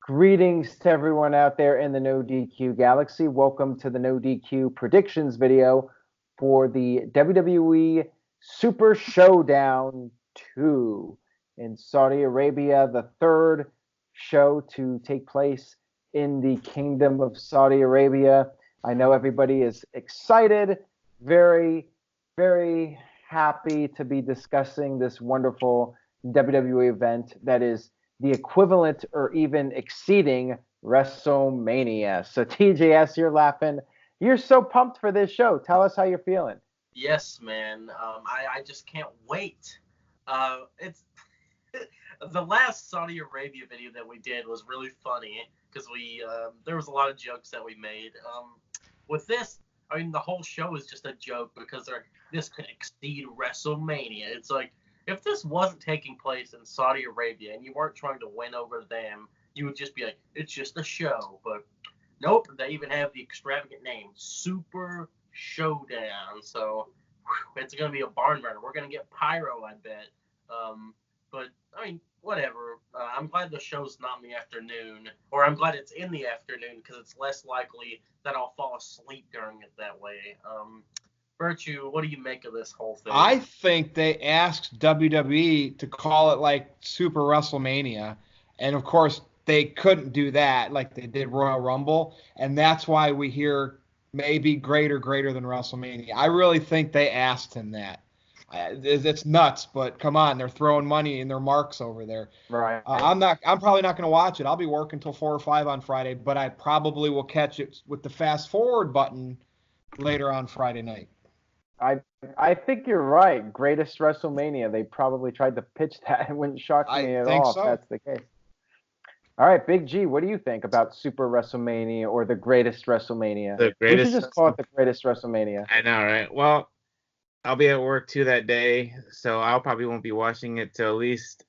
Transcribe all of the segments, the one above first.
Greetings to everyone out there in the NoDQ galaxy. Welcome to the NoDQ predictions video for the WWE Super Showdown 2 in Saudi Arabia, the third show to take place in the Kingdom of Saudi Arabia. I know everybody is excited, very, very happy to be discussing this wonderful WWE event that is the equivalent or even exceeding WrestleMania. So TJS, you're laughing. You're so pumped for this show. Tell us how you're feeling. Yes, man. I just can't wait. It's the last Saudi Arabia video that we did was really funny because there was a lot of jokes that we made. With this, I mean, the whole show is just a joke because this could exceed WrestleMania. It's like, if this wasn't taking place in Saudi Arabia and you weren't trying to win over them, you would just be like, it's just a show. But nope, they even have the extravagant name, Super Showdown. So it's going to be a barn burner. We're going to get pyro, I bet. But, I mean, whatever. I'm glad the show's not in the afternoon, or I'm glad it's in the afternoon because it's less likely that I'll fall asleep during it that way. Virtue, what do you make of this whole thing? I think they asked WWE to call it like Super WrestleMania, and of course they couldn't do that like they did Royal Rumble, and that's why we hear maybe greater than WrestleMania. I really think they asked him that. It's nuts, but come on, they're throwing money in their marks over there. Right. I'm probably not going to watch it. I'll be working till 4 or 5 on Friday, but I probably will catch it with the fast forward button later on Friday night. I think you're right. Greatest WrestleMania. They probably tried to pitch that. It wouldn't shock me at all if that's the case. All right, Big G, what do you think about Super WrestleMania or the greatest WrestleMania? We should just call it the greatest WrestleMania. I know, right? Well, I'll be at work too that day, so I'll probably won't be watching it till at least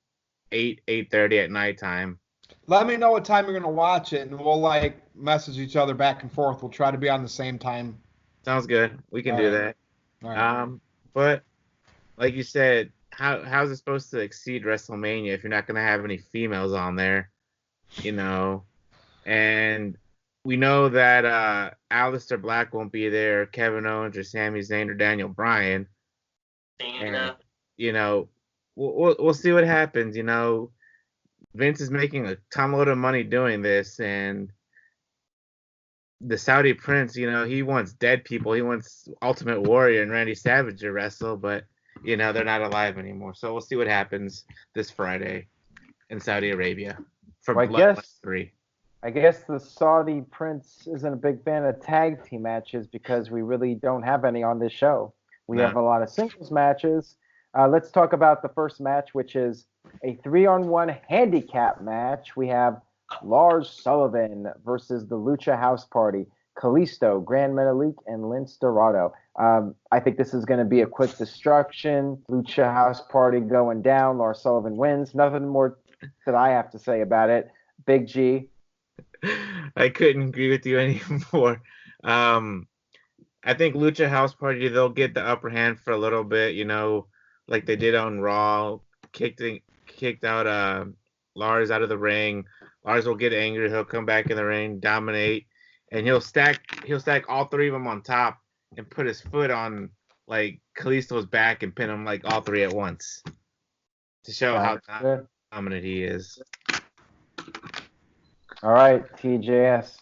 8:30 at nighttime. Let me know what time you're going to watch it, and we'll message each other back and forth. We'll try to be on the same time. Sounds good. We can do that. All right. But like you said, how's it supposed to exceed WrestleMania if you're not gonna have any females on there, you know? And we know that Aleister Black won't be there, Kevin Owens or Sami Zayn or Daniel Bryan. And we'll see what happens. You know, Vince is making a ton load of money doing this, and the Saudi Prince, he wants dead people. He wants Ultimate Warrior and Randy Savage to wrestle, but, they're not alive anymore. So we'll see what happens this Friday in Saudi Arabia for Bloodlust 3. I guess the Saudi Prince isn't a big fan of tag team matches because we really don't have any on this show. We have a lot of singles matches. Let's talk about the first match, which is a 3-on-1 handicap match. We have Lars Sullivan versus the Lucha House Party, Kalisto, Grand Metalik, and Lince Dorado. I think this is going to be a quick destruction. Lucha House Party going down. Lars Sullivan wins. Nothing more that I have to say about it. Big G. I couldn't agree with you anymore. I think Lucha House Party, they'll get the upper hand for a little bit, like they did on Raw. Kicked out Lars out of the ring. Lars will get angry. He'll come back in the ring, dominate, and he'll stack all three of them on top and put his foot on Kalisto's back and pin him all three at once to show how dominant he is. All right, TJS.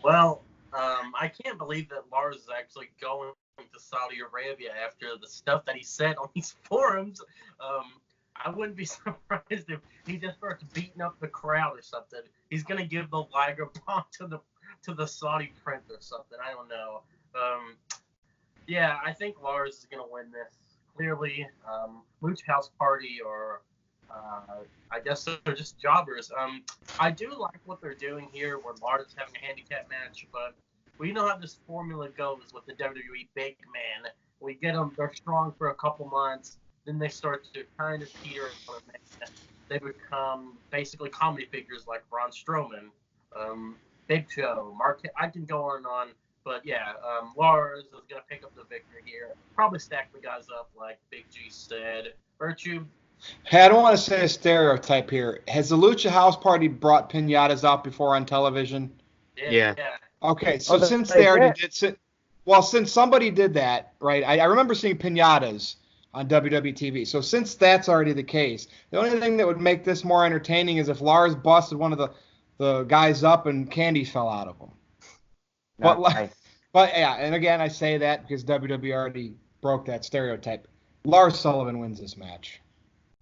Well, I can't believe that Lars is actually going to Saudi Arabia after the stuff that he said on these forums. I wouldn't be surprised if he just starts beating up the crowd or something. He's gonna give the Liger bomb to the Saudi Prince or something. I don't know. Yeah, I think Lars is gonna win this clearly. Lucha House Party, or I guess they're just jobbers. I do like what they're doing here, where Lars is having a handicap match, but we know how this formula goes with the WWE big man. We get them, they're strong for a couple months. Then they start to kind of peter out. They become basically comedy figures like Braun Strowman, Big Show, Mark. I can go on and on, but yeah, Lars is gonna pick up the victory here. Probably stack the guys up like Big G said. Virtue, Hey, I don't want to say a stereotype here. Has the Lucha House Party brought piñatas out before on television? Yeah. Okay, so since they they already did? did, well, since somebody did that, right? I remember seeing piñatas on WWE TV. So since that's already the case, the only thing that would make this more entertaining is if Lars busted one of the guys up and candy fell out of them. Nice. But yeah, and again, I say that because WWE already broke that stereotype. Lars Sullivan wins this match.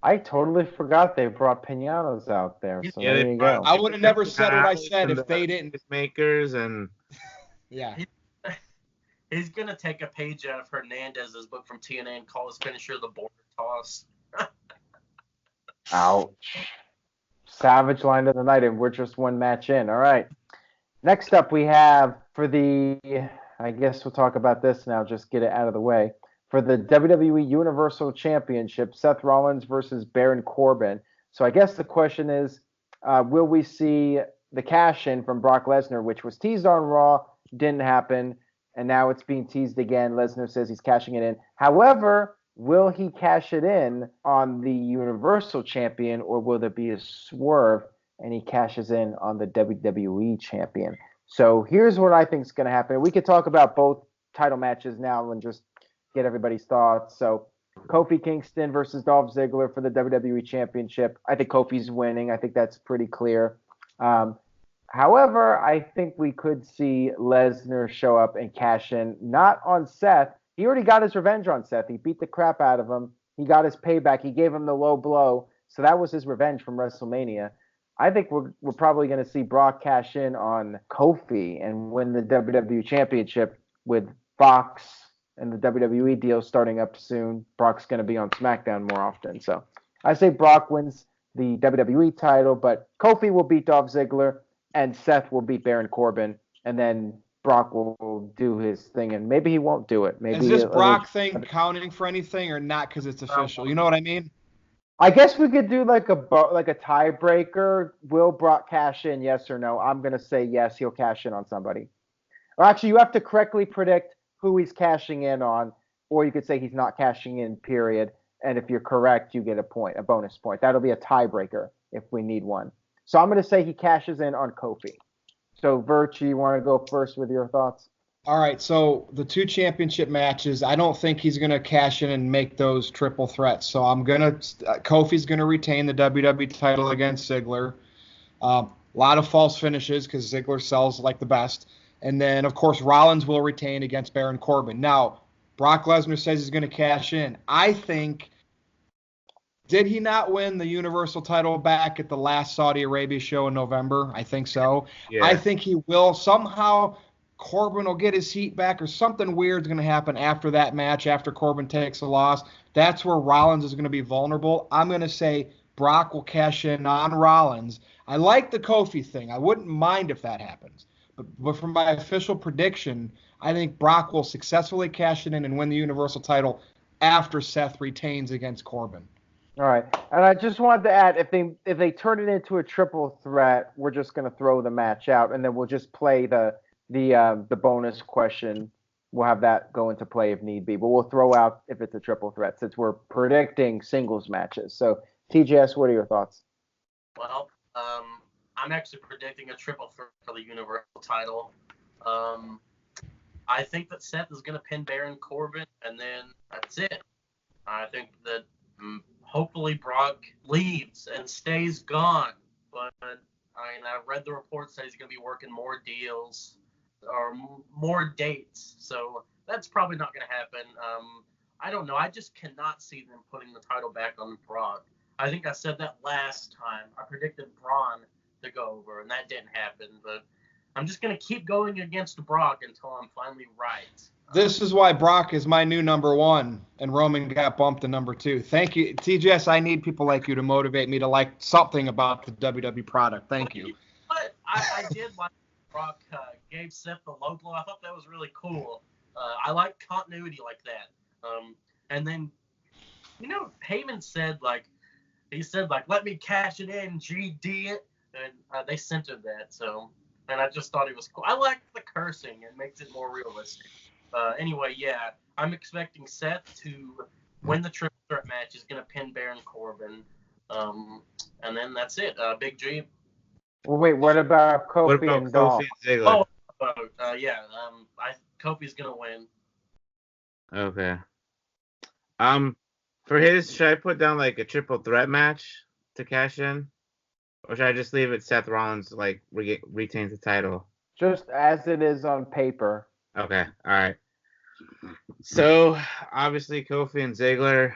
I totally forgot they brought pinatas out there. So Yeah, there they you brought go. I would have never said what I guys said and if they didn't. Makers and Yeah. He's gonna take a page out of Hernandez's book from TNA and call his finisher the border toss. Ouch. Savage line of the night, and we're just one match in. All right. Next up, we have I guess we'll talk about this now, just get it out of the way. For the WWE Universal Championship, Seth Rollins versus Baron Corbin. So I guess the question is, will we see the cash in from Brock Lesnar, which was teased on Raw, didn't happen, and now it's being teased again. Lesnar says he's cashing it in. However, will he cash it in on the Universal Champion, or will there be a swerve and he cashes in on the WWE Champion? So here's what I think is going to happen. We could talk about both title matches now and just get everybody's thoughts. So Kofi Kingston versus Dolph Ziggler for the WWE Championship. I think Kofi's winning. I think that's pretty clear. However, I think we could see Lesnar show up and cash in, not on Seth. He already got his revenge on Seth. He beat the crap out of him. He got his payback. He gave him the low blow. So that was his revenge from WrestleMania. I think we're probably going to see Brock cash in on Kofi and win the WWE Championship with Fox and the WWE deal starting up soon. Brock's going to be on SmackDown more often. So I say Brock wins the WWE title, but Kofi will beat Dolph Ziggler and Seth will beat Baron Corbin, and then Brock will do his thing, and maybe he won't do it. Maybe is this Brock thing counting for anything or not because it's official? You know what I mean? I guess we could do like a tiebreaker. Will Brock cash in, yes or no? I'm going to say yes, he'll cash in on somebody. Or actually, you have to correctly predict who he's cashing in on, or you could say he's not cashing in, period. And if you're correct, you get a bonus point. That'll be a tiebreaker if we need one. So I'm going to say he cashes in on Kofi. So, Virtue, you want to go first with your thoughts? All right, so the two championship matches, I don't think he's going to cash in and make those triple threats. So Kofi's going to retain the WWE title against Ziggler. A lot of false finishes because Ziggler sells like the best. And then, of course, Rollins will retain against Baron Corbin. Now, Brock Lesnar says he's going to cash in. I think, did he not win the Universal title back at the last Saudi Arabia show in November? I think so. Yeah. I think he will. Somehow Corbin will get his heat back or something weird's going to happen after that match, after Corbin takes a loss. That's where Rollins is going to be vulnerable. I'm going to say Brock will cash in on Rollins. I like the Kofi thing. I wouldn't mind if that happens. But from my official prediction, I think Brock will successfully cash it in and win the Universal title after Seth retains against Corbin. All right, and I just wanted to add, if they turn it into a triple threat, we're just going to throw the match out, and then we'll just play the bonus question. We'll have that go into play if need be, but we'll throw out if it's a triple threat since we're predicting singles matches. So, TJS, what are your thoughts? Well, I'm actually predicting a triple threat for the Universal title. I think that Seth is going to pin Baron Corbin, and then that's it. I think that hopefully Brock leaves and stays gone. But I read the reports that he's going to be working more deals or more dates. So that's probably not going to happen. I don't know. I just cannot see them putting the title back on Brock. I think I said that last time. I predicted Braun to go over, and that didn't happen. But I'm just going to keep going against Brock until I'm finally right. This is why Brock is my new number one, and Roman got bumped to number two. Thank you. TJS, I need people like you to motivate me to like something about the WWE product. Thank you. But I did like Brock gave Seth the low blow. I thought that was really cool. I like continuity like that. And then, Heyman said, let me cash it in, GD it. And they centered that. So, and I just thought it was cool. I like the cursing. It makes it more realistic. Anyway, yeah, I'm expecting Seth to win the triple threat match. He's going to pin Baron Corbin. And then that's it. Big G. Well, wait, what about Kofi What about and Kofi Dolph? and Ziggler? Kofi's going to win. Okay. For his, should I put down like a triple threat match to cash in, or should I just leave it Seth Rollins like retains the title? Just as it is on paper. Okay. All right. So obviously Kofi and Ziggler.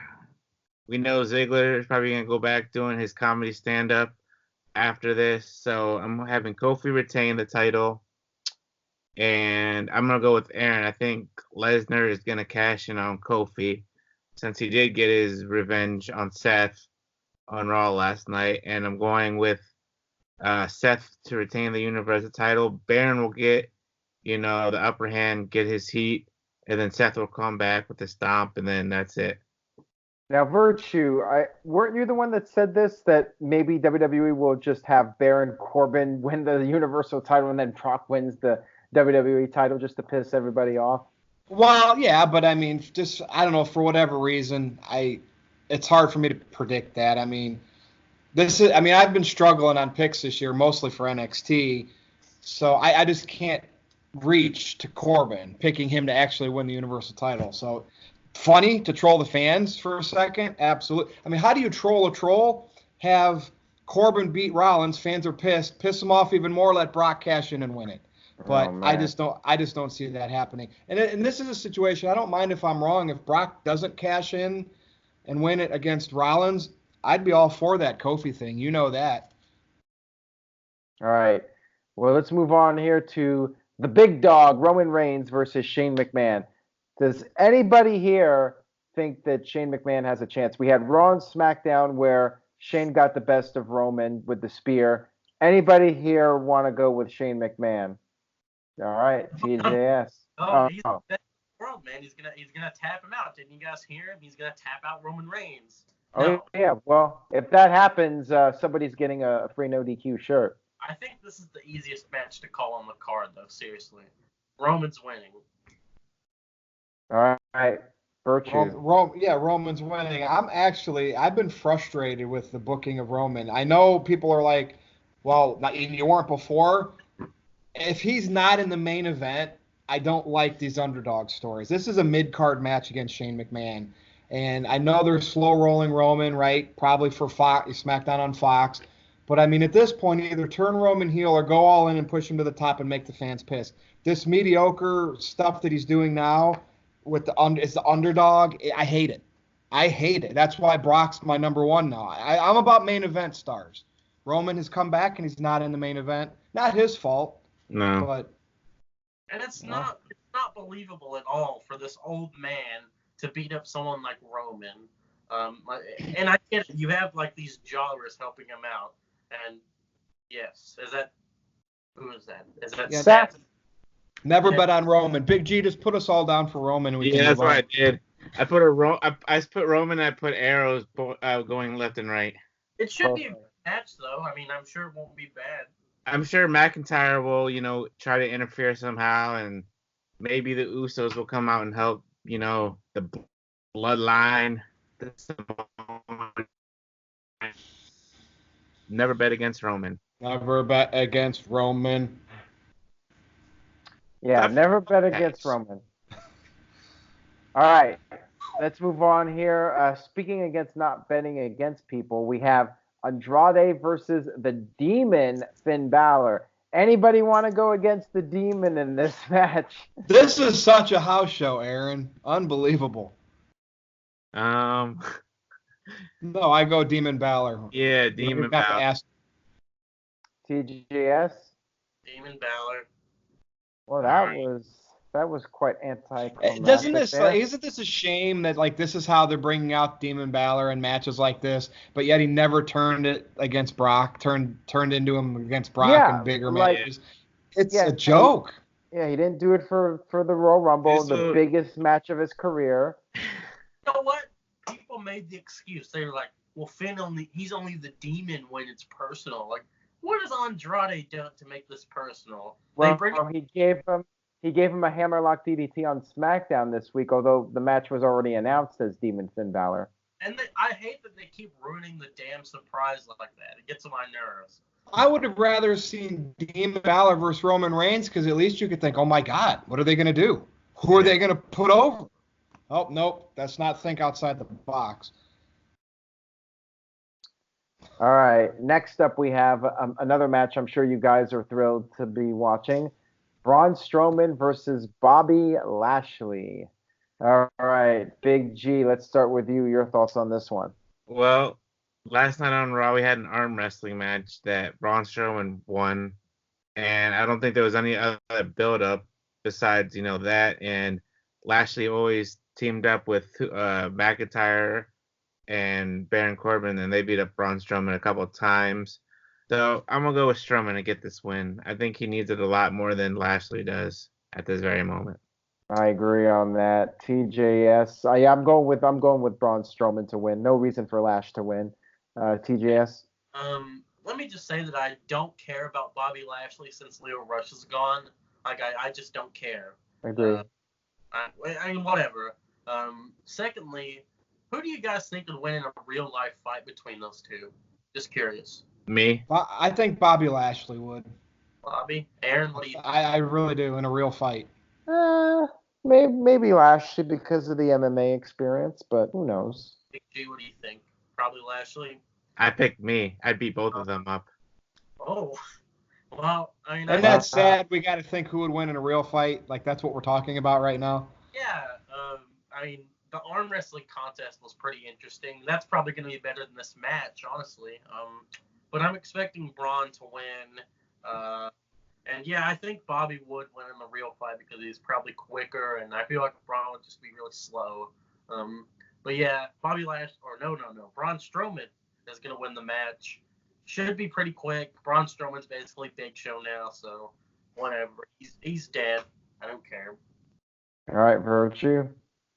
We know Ziggler is probably gonna go back doing his comedy stand-up after this. So I'm having Kofi retain the title, and I'm gonna go with Aaron. I think Lesnar is gonna cash in on Kofi, since he did get his revenge on Seth on Raw last night, and I'm going with Seth to retain the Universal title. Baron will get, the upper hand, get his heat, and then Seth will come back with the stomp, and then that's it. Now, Virtue, weren't you the one that said this, that maybe WWE will just have Baron Corbin win the Universal title and then Brock wins the WWE title just to piss everybody off? Well, yeah, but I mean, just I don't know, for whatever reason, it's hard for me to predict that. I mean, I've been struggling on picks this year, mostly for NXT, so I just can't reach to Corbin, picking him to actually win the Universal title. So funny to troll the fans for a second, absolutely. I mean, how do you troll a troll? Have Corbin beat Rollins, fans are pissed, piss them off even more, let Brock cash in and win it. But I just don't see that happening. And this is a situation, I don't mind if I'm wrong. If Brock doesn't cash in and win it against Rollins, I'd be all for that Kofi thing. You know that. All right. Well, let's move on here to the big dog, Roman Reigns versus Shane McMahon. Does anybody here think that Shane McMahon has a chance? We had Raw and SmackDown where Shane got the best of Roman with the spear. Anybody here want to go with Shane McMahon? All right, TJS. He's the best in the world, man. He's gonna tap him out. Didn't you guys hear him? He's gonna tap out Roman Reigns. Oh yeah. Well, if that happens, somebody's getting a free NoDQ shirt. I think this is the easiest match to call on the card, though. Seriously, Roman's winning. All right, Virtue. Roman's winning. I've been frustrated with the booking of Roman. I know people are like, well, you weren't before. If he's not in the main event, I don't like these underdog stories. This is a mid-card match against Shane McMahon. And I know they're slow-rolling Roman, right? Probably for Fox, SmackDown on Fox. But, I mean, at this point, either turn Roman heel or go all in and push him to the top and make the fans pissed. This mediocre stuff that he's doing now with it's the underdog, I hate it. I hate it. That's why Brock's my number one now. I'm about main event stars. Roman has come back and he's not in the main event. Not his fault. No. But it's not believable at all for this old man to beat up someone like Roman. And I get it. You have like these jobbers helping him out. And yes, who is that? Is that Seth? Never bet on Roman. Big G, just put us all down for Roman. That's what I did. I put Roman. I put arrows going left and right. It should be a match, though. I mean, I'm sure it won't be bad. I'm sure McIntyre will, try to interfere somehow, and maybe the Usos will come out and help, the bloodline. Never bet against Roman. Never bet against Roman. Yeah, never bet against Roman. All right, let's move on here. Speaking against not betting against people, we have Andrade versus the Demon, Finn Balor. Anybody want to go against the Demon in this match? This is such a house show, Aaron. Unbelievable. No, I go Demon Balor. Yeah, Demon Balor. TGS? Demon Balor. Well, that was quite anticlimactic. Isn't this a shame that like this is how they're bringing out Demon Balor in matches like this, but yet he never turned it against Brock, turned into him against Brock in bigger matches. It's a joke. He didn't do it for the Royal Rumble, the biggest match of his career. You know what? People made the excuse. They were like, well, he's only the Demon when it's personal. Like, what has Andrade done to make this personal? Well, he gave him a hammerlock DDT on SmackDown this week, although the match was already announced as Demon Finn Balor. I hate that they keep ruining the damn surprise like that. It gets on my nerves. I would have rather seen Demon Balor versus Roman Reigns because at least you could think, oh my God, what are they going to do? Who are they going to put over? Oh, nope, that's not think outside the box. All right, next up we have another match I'm sure you guys are thrilled to be watching. Braun Strowman versus Bobby Lashley. All right, Big G, let's start with you. Your thoughts on this one? Well, last night on Raw, we had an arm wrestling match that Braun Strowman won, and I don't think there was any other build-up besides, that. And Lashley always teamed up with McIntyre and Baron Corbin, and they beat up Braun Strowman a couple of times. So I'm going to go with Strowman to get this win. I think he needs it a lot more than Lashley does at this very moment. I agree on that. TJS. I'm going with Braun Strowman to win. No reason for Lash to win. TJS. Let me just say that I don't care about Bobby Lashley since Leo Rush is gone. Like I just don't care. I agree. I mean, whatever. Secondly, who do you guys think would win in a real life fight between those two? Just curious. Me? I think Bobby Lashley would. Bobby? Aaron, what do you think? I really do in a real fight. Maybe Lashley because of the MMA experience, but who knows? Big G, what do you think? Probably Lashley? I picked me. I'd beat both of them up. Oh. Well, I mean... And that's sad. We got to think who would win in a real fight. Like, that's what we're talking about right now. Yeah. I mean, the arm wrestling contest was pretty interesting. That's probably going to be better than this match, honestly. But I'm expecting Braun to win. And yeah, I think Bobby would win in the real fight because he's probably quicker, and I feel like Braun would just be really slow. But yeah, Braun Strowman is going to win the match. Should be pretty quick. Braun Strowman's basically Big Show now, so whatever. He's dead. I don't care. All right, Virtue.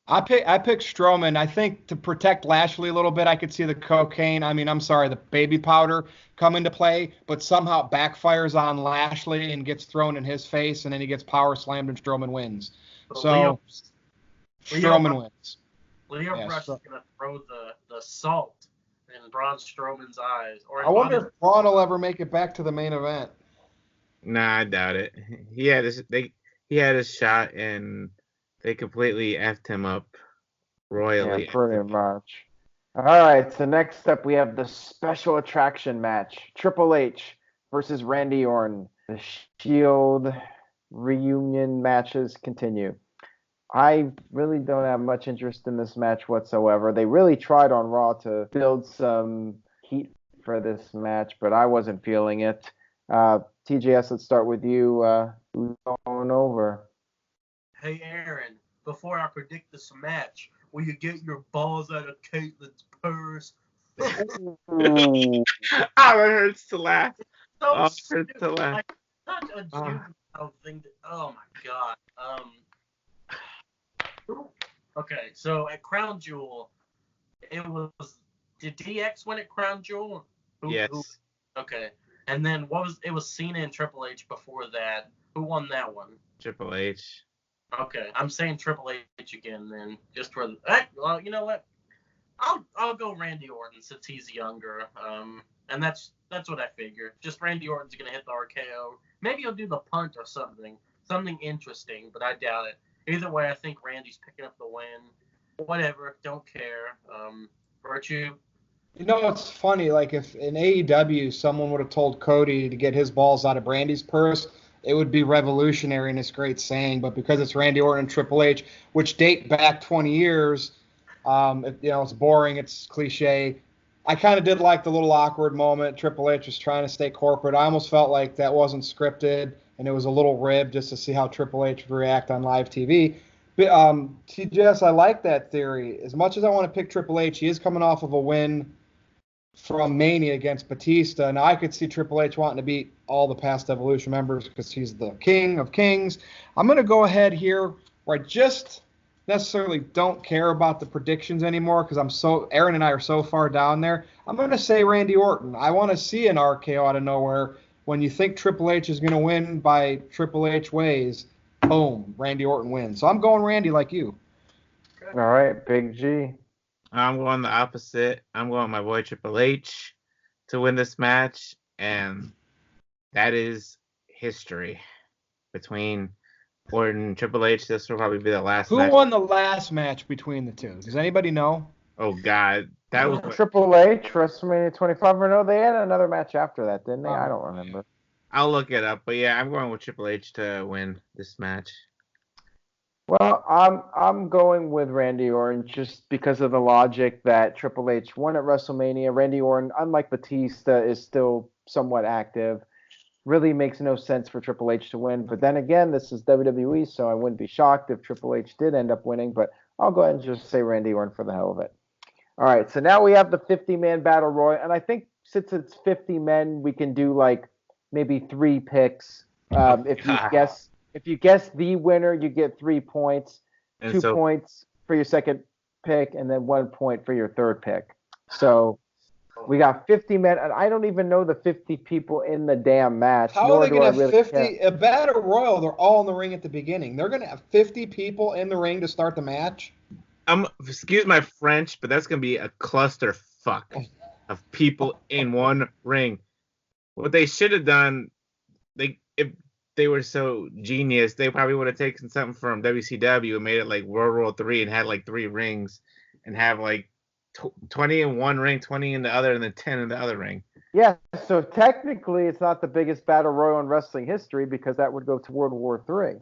I picked Strowman. I think to protect Lashley a little bit, I could see the cocaine. I mean, I'm sorry, the baby powder come into play, but somehow backfires on Lashley and gets thrown in his face, and then he gets power slammed and Strowman wins. So Strowman wins. Leo Rush is going to throw the salt in Braun Strowman's eyes. I wonder if Braun will ever make it back to the main event. Nah, I doubt it. He had his shot, and they completely effed him up royally. Yeah, pretty much. All right, so next up we have the special attraction match. Triple H versus Randy Orton. The Shield reunion matches continue. I really don't have much interest in this match whatsoever. They really tried on Raw to build some heat for this match, but I wasn't feeling it. TJS, let's start with you. Who's going over? Hey, Aaron, before I predict this match, will you get your balls out of Caitlin's purse? Ooh. It hurts to laugh. So Hurts to laugh. like, such a juvenile thing. Oh, my God. Okay, so at Crown Jewel, did DX win at Crown Jewel? Yes. Okay, and then it was Cena and Triple H before that. Who won that one? Triple H. Okay, I'm saying Triple H again then, just for well, you know what? I'll go Randy Orton since he's younger. And that's what I figure. Just Randy Orton's gonna hit the RKO. Maybe he'll do the punt or something interesting, but I doubt it. Either way, I think Randy's picking up the win. Whatever, don't care. Virtue. You know, it's funny. Like if in AEW someone would have told Cody to get his balls out of Randy's purse, it would be revolutionary and it's great saying. But because it's Randy Orton and Triple H, which date back 20 years, it's boring. It's cliche. I kind of did like the little awkward moment. Triple H was trying to stay corporate. I almost felt like that wasn't scripted and it was a little ribbed just to see how Triple H would react on live TV. But TJS, I like that theory. As much as I want to pick Triple H, he is coming off of a win from Mania against Batista. Now, I could see Triple H wanting to beat all the past Evolution members because he's the king of kings. I'm going to go ahead here where I just necessarily don't care about the predictions anymore because Aaron and I are so far down there. I'm going to say Randy Orton. I want to see an RKO out of nowhere. When you think Triple H is going to win by Triple H ways, boom, Randy Orton wins. So I'm going Randy like you. All right, Big G. I'm going the opposite. I'm going my boy Triple H to win this match, and that is history between Orton and Triple H. This will probably be the last Who match. won the last match between the two? Does anybody know? Oh God, that was Triple H, WrestleMania 25. Or no, they had another match after that, didn't they? I don't remember. I'll look it up, but yeah, I'm going with Triple H to win this match. Well, I'm going with Randy Orton just because of the logic that Triple H won at WrestleMania. Randy Orton, unlike Batista, is still somewhat active. Really makes no sense for Triple H to win. But then again, this is WWE, so I wouldn't be shocked if Triple H did end up winning. But I'll go ahead and just say Randy Orton for the hell of it. All right, so now we have the 50-man battle royal, and I think since it's 50 men, we can do like maybe 3 picks. If you guess the winner, you get 3 points, And 2 points for your second pick, and then 1 point for your third pick. So we got 50 men, and I don't even know the 50 people in the damn match. How are they going to have 50? Care. A battle royal, they're all in the ring at the beginning. They're going to have 50 people in the ring to start the match? Excuse my French, but that's going to be a clusterfuck of people in one ring. What they should have done, if they were so genius, they probably would have taken something from WCW and made it like World War III and had like 3 rings and have like 20 in one ring, 20 in the other, and then 10 in the other ring. Yeah, so technically it's not the biggest battle royal in wrestling history because that would go to World War III.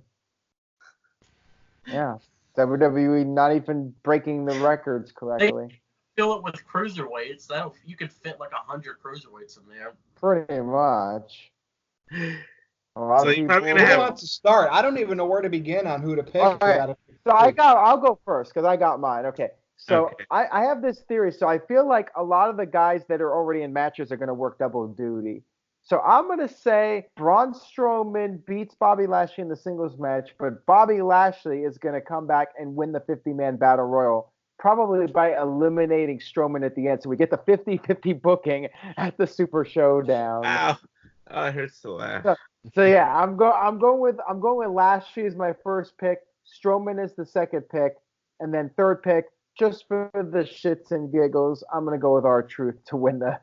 Yeah. WWE not even breaking the records correctly. They fill it with cruiserweights. You could fit like 100 cruiserweights in there. Pretty much. So you're probably gonna Who wants to start? I don't even know where to begin on who to pick. Right. So I'll go first because I got mine. Okay. So okay. I have this theory. So I feel like a lot of the guys that are already in matches are going to work double duty. So I'm going to say Braun Strowman beats Bobby Lashley in the singles match, but Bobby Lashley is going to come back and win the 50-man battle royal, probably by eliminating Strowman at the end. So we get the 50-50 booking at the Super Showdown. Wow. Oh, it hurts to laugh. So yeah, I'm going with Lashley as my first pick. Strowman is the second pick, and then third pick, just for the shits and giggles, I'm gonna go with R-Truth to win the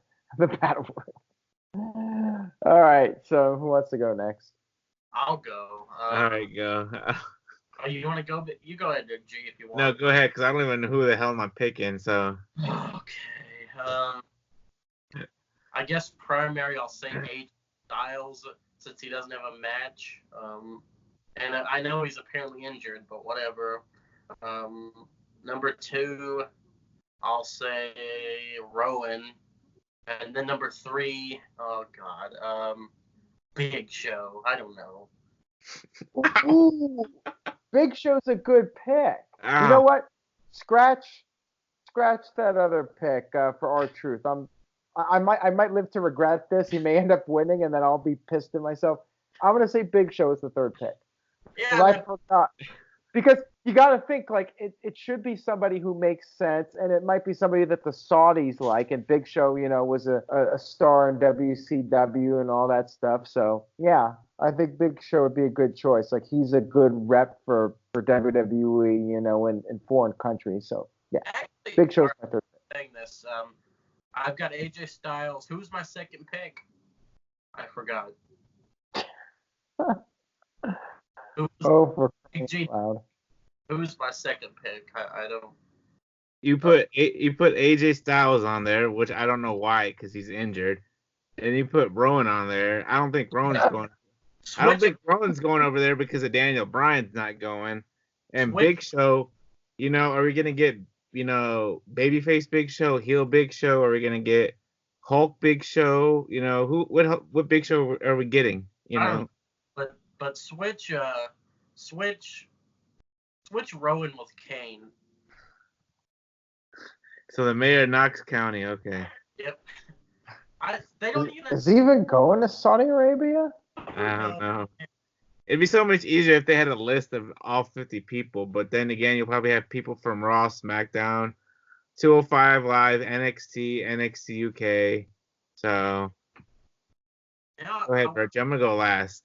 battle royal. All right, so who wants to go next? I'll go. All right, go. Oh, you want to go? You go ahead, G, if you want. No, go ahead, because I don't even know who the hell I'm picking. So. Okay. I guess primary, I'll say AJ Styles since he doesn't have a match. And I know he's apparently injured, but whatever. Number 2, I'll say Rowan. And then number 3, oh God, Big Show. I don't know. Ooh, Big Show's a good pick. You know what? Scratch that other pick for R-Truth. I might live to regret this. He may end up winning, and then I'll be pissed at myself. I'm gonna say Big Show is the third pick. Yeah. I forgot. Because you got to think, like, it should be somebody who makes sense, and it might be somebody that the Saudis like, and Big Show, was a star in WCW and all that stuff. So, yeah, I think Big Show would be a good choice. Like, he's a good rep for WWE, in foreign countries. So, yeah, actually, Big Show's my third pick. Saying this, I've got AJ Styles. Who's my second pick? I forgot. Who's my second pick? I don't. You put AJ Styles on there, which I don't know why, because he's injured, and you put Rowan on there. I don't think Rowan's going. I don't think Rowan's going over there because of Daniel Bryan's not going, and Big Show. Are we gonna get babyface Big Show, heel Big Show? Are we gonna get Hulk Big Show? What Big Show are we getting? But switch Rowan with Kane. So the mayor of Knox County, okay. Yep. They don't even. Is he even going to Saudi Arabia? I don't know. It'd be so much easier if they had a list of all 50 people, but then again, you'll probably have people from Raw, SmackDown, 205 Live, NXT, NXT UK. So, Yeah, go ahead, Birch. I'm gonna go last.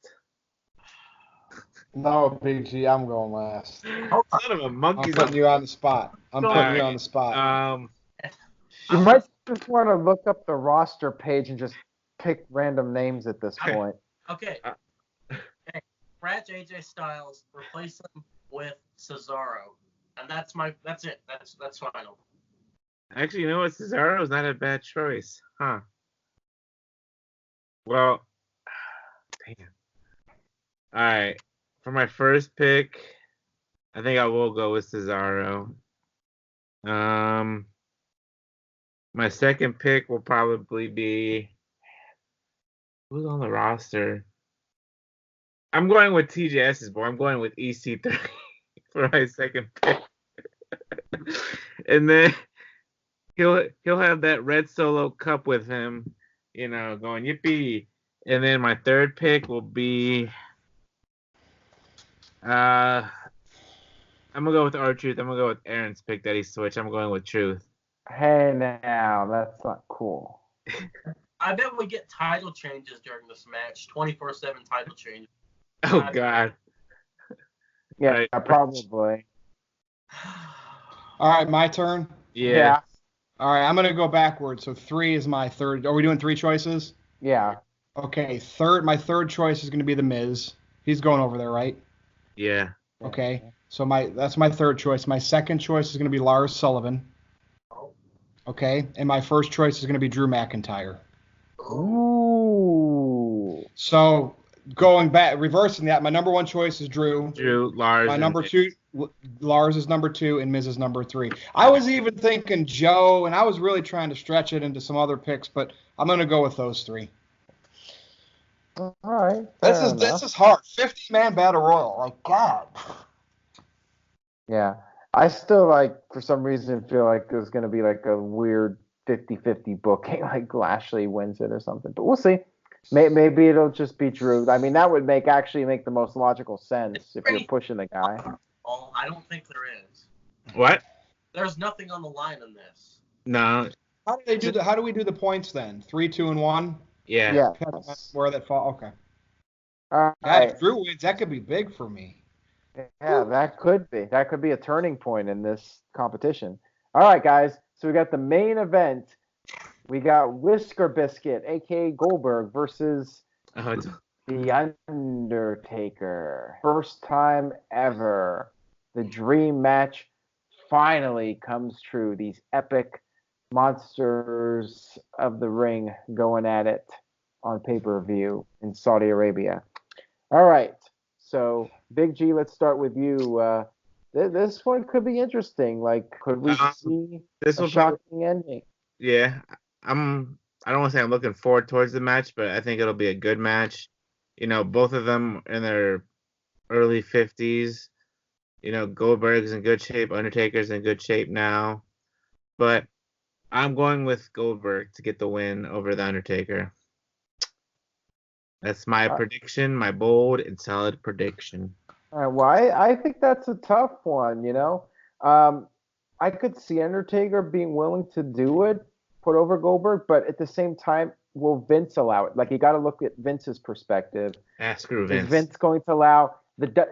No, Big G, I'm going last. Son of a monkey. I'm putting you on the spot. Um, You might just want to look up the roster page and just pick random names at this point. Okay. Hey, scratch AJ Styles, replace him with Cesaro, and that's it. That's final. actually, you know what? Cesaro's not a bad choice, huh? Well, damn. All right. For my first pick, I think I will go with Cesaro. My second pick will probably be who's on the roster. I'm going with TJS's boy. I'm going with EC3 for my second pick. And then he'll have that red Solo cup with him, going yippee. And then my third pick will be I'm gonna go with R-Truth. I'm gonna go with Aaron's pick that he switched. I'm going with Truth. Hey, now, that's not cool. I bet we get title changes during this match. 24/7 title changes. Oh God. Yeah, Right. probably. All right, my turn. Yeah. All right, I'm going to go backwards. So 3 is my third. Are we doing 3 choices? Yeah. Okay, my third choice is going to be The Miz. He's going over there, right? Yeah. Okay, so that's my third choice. My second choice is going to be Lars Sullivan. Okay, and my first choice is going to be Drew McIntyre. Ooh. So going back, reversing that, my number 1 choice is Drew. Lars. My number 2, Lars is number 2, and Miz is number 3. I was even thinking Joe, and I was really trying to stretch it into some other picks, but I'm going to go with those 3. All right. This is hard. 50-man battle royal. Like, God. Yeah. I still, for some reason, feel like there's going to be, a weird 50-50 booking, like Lashley wins it or something. But we'll see. Maybe it'll just be Drew. I mean, that would actually make the most logical sense if you're pushing the guy. Oh, I don't think there is. What? There's nothing on the line in this. No. How do we do the points then? 3, 2, and 1? Yeah. Where that fall? Okay. All God, right. if Drew wins, that could be big for me. Yeah, that could be. That could be a turning point in this competition. All right, guys. So we got the main event. We got Whisker Biscuit, a.k.a. Goldberg, versus The Undertaker. First time ever. The dream match finally comes true. These epic monsters of the ring going at it on pay-per-view in Saudi Arabia. All right. So, Big G, let's start with you. This one could be interesting. Could we see a shocking ending? Yeah. I don't want to say I'm looking forward towards the match, but I think it'll be a good match. Both of them in their early 50s. Goldberg's in good shape. Undertaker's in good shape now. But I'm going with Goldberg to get the win over the Undertaker. That's my prediction, my bold and solid prediction. All right, well, I think that's a tough one, I could see Undertaker being willing to do it, put over Goldberg, but at the same time, will Vince allow it? You got to look at Vince's perspective. Screw Vince. Is Vince going to allow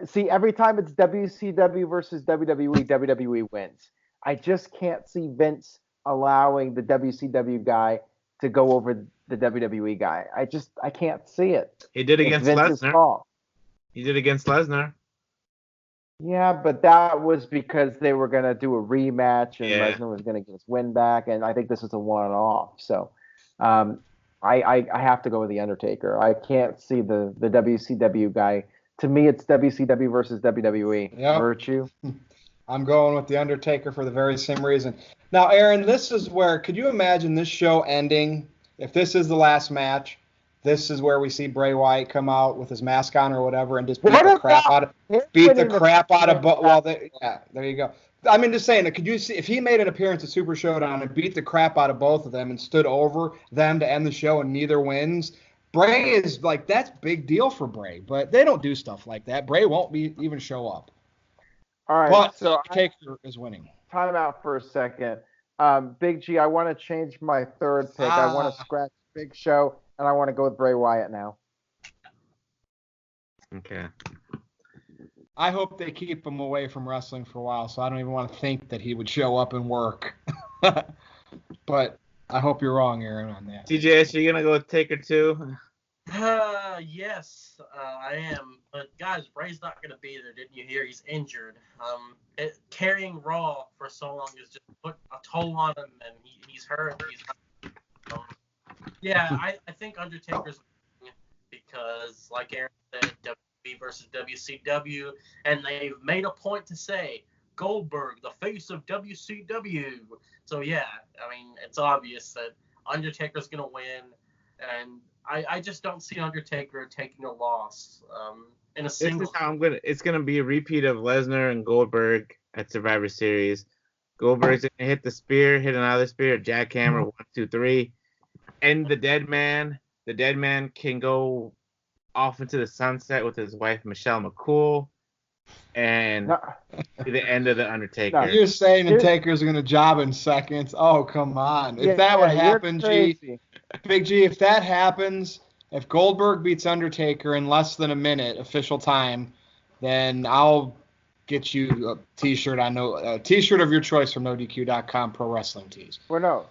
see, every time it's WCW versus WWE, WWE wins. I just can't see Vince allowing the WCW guy to go over the WWE guy. I can't see it. He did against Lesnar. He did against Lesnar. Yeah, but that was because they were going to do a rematch and Lesnar was going to get his win back, and I think this is a one-off. So I have to go with The Undertaker. I can't see the WCW guy. To me, it's WCW versus WWE. Yep. Virtue. I'm going with The Undertaker for the very same reason. Now, Aaron, this is where, could you imagine this show ending? If this is the last match, this is where we see Bray Wyatt come out with his mask on or whatever and just beat the crap out of. Well, there you go. I mean, just saying, could you see if he made an appearance at Super Showdown and beat the crap out of both of them and stood over them to end the show and neither wins? Bray is that's big deal for Bray, but they don't do stuff like that. Bray won't even show up. All right, but so Taker is winning. Time out for a second. Big G, I want to change my third pick. I want to scratch Big Show, and I want to go with Bray Wyatt now. Okay. I hope they keep him away from wrestling for a while, so I don't even want to think that he would show up and work. But I hope you're wrong, Aaron, on that. TJS, you gonna go with Taker too? Yes, I am. But guys, Bray's not gonna be there. Didn't you hear? He's injured. Carrying Raw for so long has just put a toll on him, and he's hurt. I think Undertaker's because, like Aaron said, WWE versus WCW, and they've made a point to say Goldberg, the face of WCW. So yeah, I mean, it's obvious that Undertaker's gonna win, and I just don't see Undertaker taking a loss in a single. This is how it's gonna be a repeat of Lesnar and Goldberg at Survivor Series. Goldberg's gonna hit the spear, hit another spear, jackhammer, 1, 2, 3, end the dead man. The dead man can go off into the sunset with his wife Michelle McCool, and to the end of the Undertaker. No, you're saying the Taker's gonna job in seconds? Oh, come on! If that would happen, Big G, if that happens, if Goldberg beats Undertaker in less than a minute official time, then I'll get you a T-shirt T-shirt of your choice from NoDQ.com Pro Wrestling Tees. Well, no.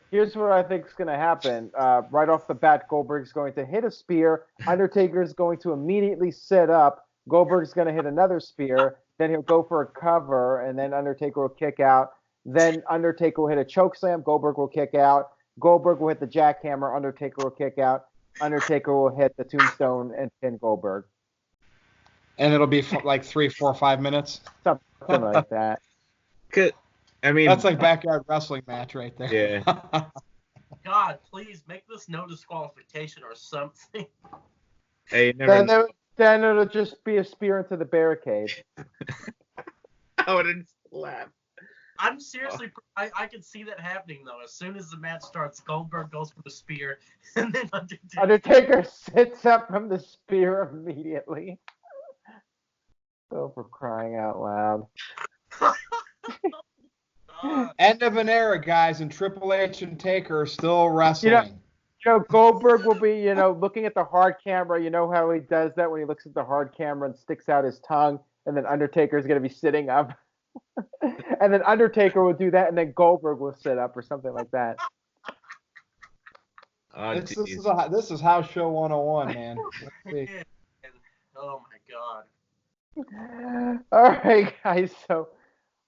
Here's what I think is going to happen. Right off the bat, Goldberg's going to hit a spear. Undertaker's going to immediately sit up. Goldberg's going to hit another spear. Then he'll go for a cover, and then Undertaker will kick out. Then Undertaker will hit a chokeslam. Goldberg will kick out. Goldberg will hit the jackhammer. Undertaker will kick out. Undertaker will hit the tombstone and pin Goldberg. And it'll be like 3, 4, 5 minutes? Something like that. I mean, that's like backyard wrestling match right there. Yeah. God, please make this no disqualification or something. Hey, then it'll just be a spear into the barricade. I wouldn't laugh. I'm seriously, I can see that happening though. As soon as the match starts, Goldberg goes for the spear, and then Undertaker sits up from the spear immediately. Oh, for crying out loud. End of an era, guys, and Triple H and Taker are still wrestling. Goldberg will be, looking at the hard camera. You know how he does that when he looks at the hard camera and sticks out his tongue, and then Undertaker's going to be sitting up. And then Undertaker will do that, and then Goldberg will sit up or something like that. This is House Show 101, man. Oh, my God. All right, guys, so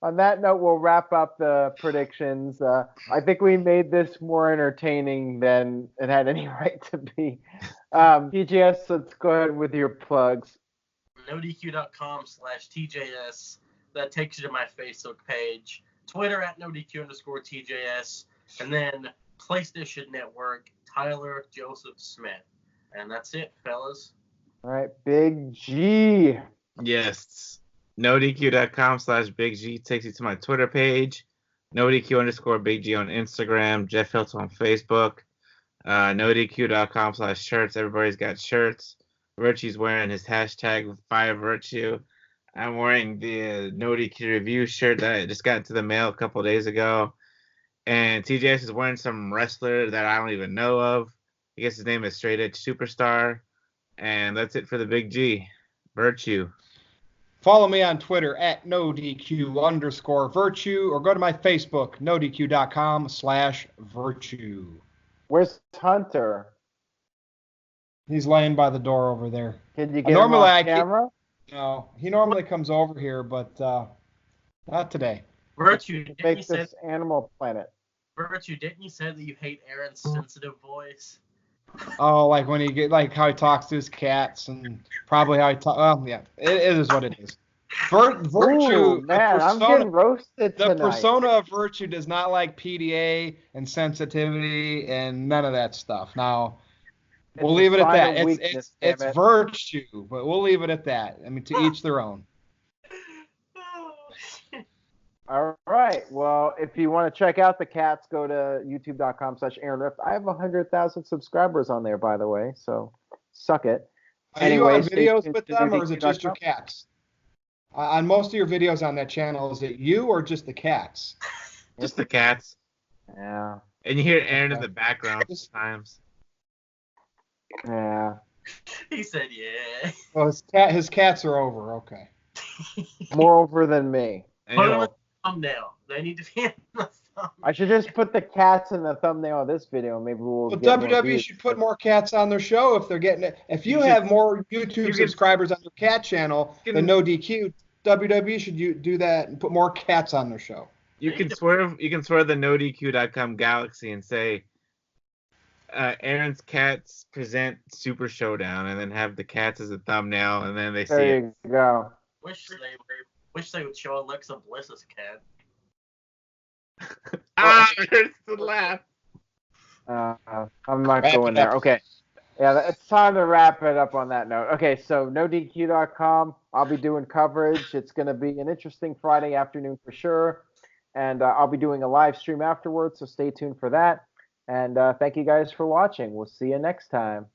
on that note, we'll wrap up the predictions. I think we made this more entertaining than it had any right to be. TJS, let's go ahead with your plugs. NoDQ.com/TJS. That takes you to my Facebook page. Twitter at NoDQ_TJS. And then PlayStation Network, Tyler Joseph Smith. And that's it, fellas. All right, Big G. Yes. NoDQ.com/Big G takes you to my Twitter page. NoDQ_Big G on Instagram. Jeff Hiltz on Facebook. NoDQ.com/shirts. Everybody's got shirts. Virtue's wearing his hashtag #FireVirtue. I'm wearing the NoDQ review shirt that I just got into the mail a couple days ago. And TJS is wearing some wrestler that I don't even know of. I guess his name is Straight Edge Superstar. And that's it for the Big G. Virtue. Follow me on Twitter at NoDQ_Virtue or go to my Facebook, NoDQ.com/Virtue. Where's Hunter? He's laying by the door over there. Can you get him on camera? No, he normally comes over here, but not today. Virtue, make this Animal Planet. Virtue, didn't you say that you hate Aaron's sensitive voice? Oh, like when he how he talks to his cats and probably how he talks. Well, yeah, it is what it is. Virtue, ooh, man, I'm getting roasted tonight. The persona of Virtue does not like PDA and sensitivity and none of that stuff. Now, we'll leave it at that. It's Virtue, but we'll leave it at that. I mean, to each their own. All right. Well, if you want to check out the cats, go to youtube.com/AaronRift. I have 100,000 subscribers on there, by the way, so suck it. Are you on videos with them, or is it just your cats? On most of your videos on that channel, is it you or just the cats? Just the cats. Yeah. And you hear Aaron in the background sometimes. Yeah. He said, yeah. Well, his cats are over. Okay. More over than me. Put them in Anyway, the thumbnail. They need to be in the thumbnail. I should just put the cats in the thumbnail of this video. Maybe we'll Well, get more WWE views. should put more cats on their show if they're getting it. If you You should- have more YouTube you can- subscribers on your cat channel you than can- NoDQ, WWE should do that and put more cats on their show. you can swerve the NoDQ.com Galaxy and say Aaron's Cats present Super Showdown, and then have the cats as a thumbnail, and then they see There it. you go. Wish they would show Alexa Bliss's cat. It hurts to laugh. I'm not Wrap going it up. there. Okay. Yeah, it's time to wrap it up on that note. Okay, so NoDQ.com. I'll be doing coverage. It's going to be an interesting Friday afternoon for sure. And I'll be doing a live stream afterwards, so stay tuned for that. And thank you guys for watching. We'll see you next time.